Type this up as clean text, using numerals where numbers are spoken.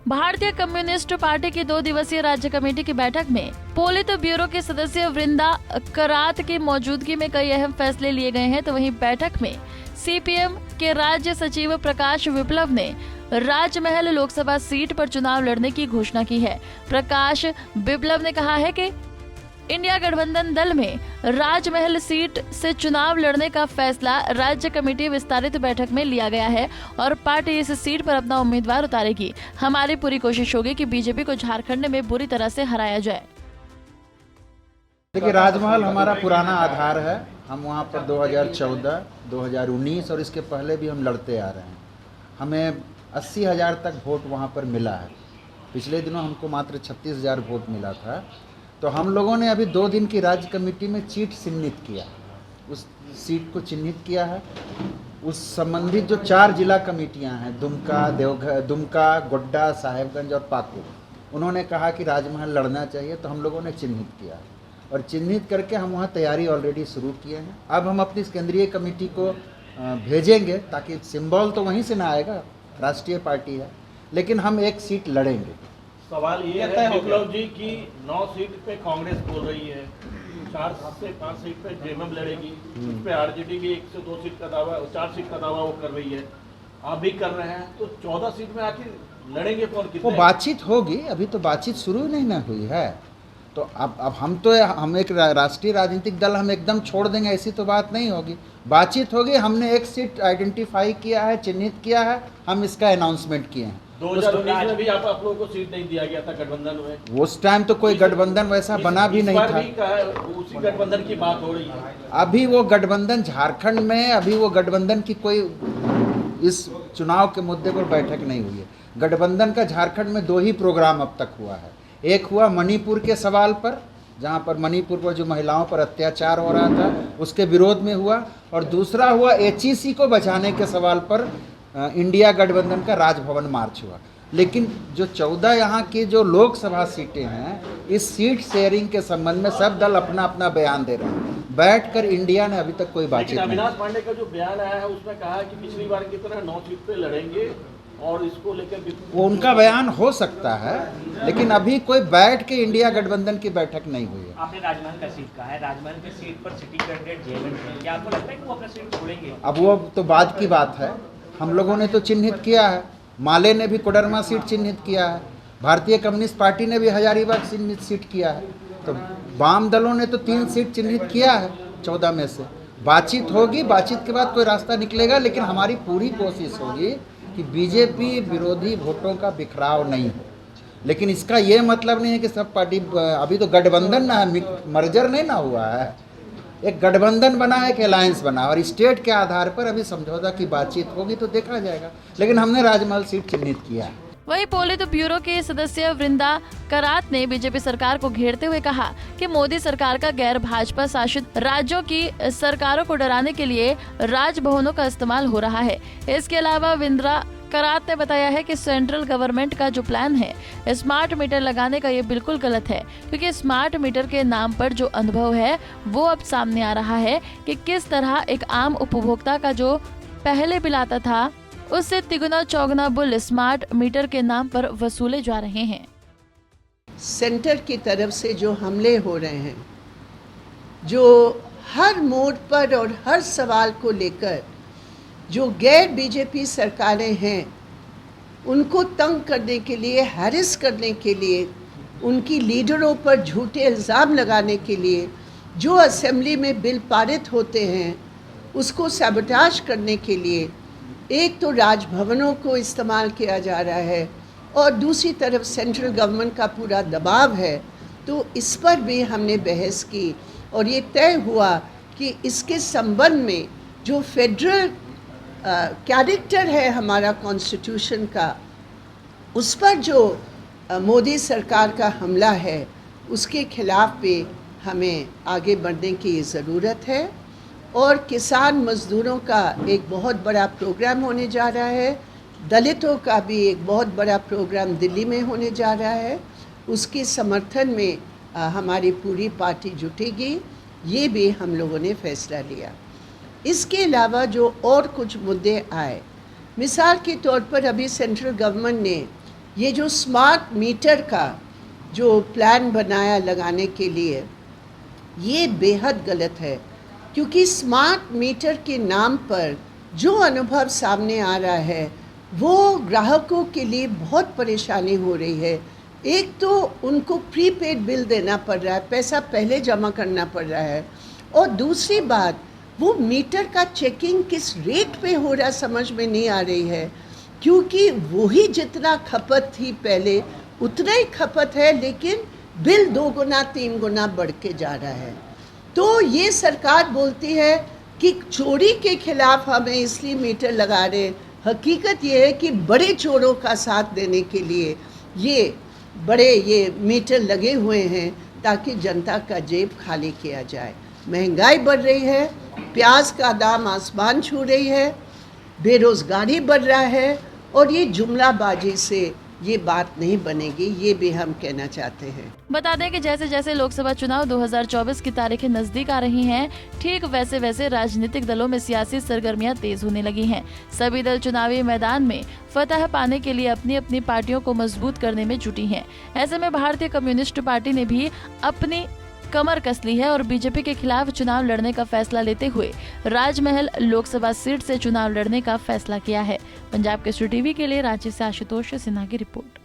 भारतीय communist party की 2 दिवसीय राज्य कमेटी की बैठक में पोलित ब्यूरो के सदस्य वृंदा करात की मौजूदगी में कई अहम फैसले लिए गए हैं। तो वहीं बैठक में सीपीएम के राज्य सचिव प्रकाश विप्लव ने राजमहल लोकसभा सीट पर चुनाव लड़ने की घोषणा की है। प्रकाश विप्लव ने कहा है कि इंडिया गठबंधन दल में राजमहल सीट से चुनाव लड़ने का फैसला राज्य कमेटी विस्तारित बैठक में लिया गया है और पार्टी इस सीट पर अपना उम्मीदवार उतारेगी। हमारी पूरी कोशिश होगी कि बीजेपी को झारखंड में बुरी तरह से हराया जाए। देखिए, राजमहल हमारा पुराना आधार है। हम वहाँ पर 2014, 2019 और इसके पहले भी हम लड़ते आ रहे हैं। हमें 80,000 तक वोट वहाँ पर मिला है। पिछले दिनों हमको मात्र 36,000 वोट मिला था। तो हम लोगों ने अभी 2 दिन की राज्य कमेटी में सीट चिन्हित किया, उस सीट को चिन्हित किया है। उस संबंधित जो 4 जिला कमेटियां हैं, दुमका, गोड्डा, साहेबगंज और पाकुड़, उन्होंने कहा कि राजमहल लड़ना चाहिए। तो हम लोगों ने चिन्हित किया और चिन्हित करके हम वहाँ तैयारी ऑलरेडी शुरू किए हैं। अब हम अपनी केंद्रीय कमेटी को भेजेंगे, ताकि सिंबल तो वहीं से ना आएगा, राष्ट्रीय पार्टी है, लेकिन हम एक सीट लड़ेंगे। सवाल ये है विप्लव जी की 9 सीट पे कांग्रेस बोल रही है, 4 से 5 सीट पे जेएमएम लड़ेगी, उस पे आरजेडी की 1 से 2 सीट का दावा, 4 सीट का दावा वो कर रही है, आप भी कर रहे हैं। तो 14 सीट में आखिर लड़ेंगे कौन? कितने? वो बातचीत होगी, अभी तो बातचीत शुरू नहीं ना हुई है। तो अब हम एक राष्ट्रीय राजनीतिक दल हम एकदम छोड़ देंगे, ऐसी तो बात नहीं होगी। बातचीत होगी। हमने एक सीट आइडेंटिफाई किया है, चिन्हित किया है, हम इसका अनाउंसमेंट किए हैं। 2019 में भी आप लोगों को सीट नहीं दिया गया था गठबंधन में। उस टाइम तो कोई गठबंधन वैसा बना भी नहीं था। उसी गठबंधन की बात हो रही है। अभी वो गठबंधन झारखंड में, अभी वो गठबंधन की कोई इस चुनाव के मुद्दे पर बैठक नहीं हुई है। गठबंधन का झारखंड में 2 ही प्रोग्राम अब तक हुआ है। एक हुआ मणिपुर के सवाल पर, जहाँ पर मणिपुर पर जो महिलाओं पर अत्याचार हो रहा था उसके विरोध में हुआ, और दूसरा हुआ एचईसी को बचाने के सवाल पर इंडिया गठबंधन का राजभवन मार्च हुआ। लेकिन जो 14 यहाँ की जो लोकसभा सीटें हैं, इस सीट शेयरिंग के संबंध में सब दल अपना अपना बयान दे रहे हैं। बैठकर इंडिया ने अभी तक कोई बातचीत नहीं। अविनाश पांडे का जो बयान आया है उसमें कहा है कि पिछली बार की तरह 9 सीट पे लड़ेंगे और इसको लेकर वो उनका बयान हो सकता है, लेकिन अभी कोई बैठ के इंडिया गठबंधन की बैठक नहीं हुई है। आपने राजमहल का सीट कहा है, राजमहल की सीट पर सिटिंग कैंडिडेट जेएमएम है, क्या आपको लगता है कि वो अपना सीट छोड़ेंगे? अब वो तो बाद की बात है। हम लोगों ने तो चिन्हित किया है। माले ने भी कोडरमा सीट चिन्हित किया है, भारतीय कम्युनिस्ट पार्टी ने भी हजारीबाग चिन्हित सीट किया है। तो वाम दलों ने तो 3 सीट चिन्हित किया है 14 में से। बातचीत होगी, बातचीत के बाद कोई रास्ता निकलेगा, लेकिन हमारी पूरी कोशिश होगी कि बीजेपी विरोधी वोटों का बिखराव नहीं हो। लेकिन इसका ये मतलब नहीं है कि सब पार्टी, अभी तो गठबंधन ना है, मर्जर नहीं ना हुआ है। एक गठबंधन बना, एक अलायंस बना, और स्टेट के आधार पर अभी समझौता की बातचीत होगी तो देखा जाएगा। लेकिन हमने राजमहल सीट चिन्हित किया है। वहीं पोलित ब्यूरो के सदस्य वृंदा करात ने बीजेपी सरकार को घेरते हुए कहा कि मोदी सरकार का गैर भाजपा शासित राज्यों की सरकारों को डराने के लिए राजभवनों का इस्तेमाल हो रहा है। इसके अलावा वृंदा करात ने बताया है कि सेंट्रल गवर्नमेंट का जो प्लान है स्मार्ट मीटर लगाने का, ये बिल्कुल गलत है, क्योंकि स्मार्ट मीटर के नाम पर जो अनुभव है वो अब सामने आ रहा है कि किस तरह एक आम उपभोक्ता का जो पहले बिल आता था उससे तिगुना चौगुना बिल स्मार्ट मीटर के नाम पर वसूले जा रहे हैं। सेंटर की तरफ से जो हमले हो रहे हैं, जो हर मोड़ पर और हर सवाल को लेकर जो गैर बीजेपी सरकारें हैं उनको तंग करने के लिए, हैरेस करने के लिए, उनकी लीडरों पर झूठे इल्ज़ाम लगाने के लिए जो असेंबली में बिल पारित होते हैं उसको सैबोटाज करने के लिए एक तो राजभवनों को इस्तेमाल किया जा रहा है और दूसरी तरफ सेंट्रल गवर्नमेंट का पूरा दबाव है। तो इस पर भी हमने बहस की और ये तय हुआ कि इसके संबंध में जो फेडरल कैरेक्टर है हमारा कॉन्स्टिट्यूशन का, उस पर जो मोदी सरकार का हमला है उसके खिलाफ भी हमें आगे बढ़ने की ज़रूरत है। और किसान मज़दूरों का एक बहुत बड़ा प्रोग्राम होने जा रहा है, दलितों का भी एक बहुत बड़ा प्रोग्राम दिल्ली में होने जा रहा है। उसके समर्थन में हमारी पूरी पार्टी जुटेगी, ये भी हम लोगों ने फैसला लिया। इसके अलावा जो और कुछ मुद्दे आए, मिसाल के तौर पर अभी सेंट्रल गवर्नमेंट ने ये जो स्मार्ट मीटर का जो प्लान बनाया लगाने के लिए, ये बेहद गलत है, क्योंकि स्मार्ट मीटर के नाम पर जो अनुभव सामने आ रहा है वो ग्राहकों के लिए बहुत परेशानी हो रही है। एक तो उनको प्रीपेड बिल देना पड़ रहा है, पैसा पहले जमा करना पड़ रहा है, और दूसरी बात वो मीटर का चेकिंग किस रेट पे हो रहा समझ में नहीं आ रही है, क्योंकि वही जितना खपत थी पहले उतना ही खपत है, लेकिन बिल 2 गुना 3 गुना बढ़ के जा रहा है। तो ये सरकार बोलती है कि चोरी के खिलाफ हमें इसलिए मीटर लगा रहे, हकीकत ये है कि बड़े चोरों का साथ देने के लिए ये मीटर लगे हुए हैं ताकि जनता का जेब खाली किया जाए। महंगाई बढ़ रही है, प्याज का दाम आसमान छू रही है, बेरोज़गारी बढ़ रहा है, और ये जुमलाबाजी से ये बात नहीं बनेगी, ये भी हम कहना चाहते हैं। बता दें कि जैसे जैसे लोकसभा चुनाव 2024 की तारीखें नजदीक आ रही हैं, ठीक वैसे वैसे राजनीतिक दलों में सियासी सरगर्मियां तेज होने लगी हैं। सभी दल चुनावी मैदान में फतह पाने के लिए अपनी अपनी पार्टियों को मजबूत करने में जुटी हैं। ऐसे में भारतीय कम्युनिस्ट पार्टी ने भी अपनी कमर कस ली है और बीजेपी के खिलाफ चुनाव लड़ने का फैसला लेते हुए राजमहल लोकसभा सीट से चुनाव लड़ने का फैसला किया है। पंजाब केसरी टीवी के लिए रांची से आशुतोष सिन्हा की रिपोर्ट।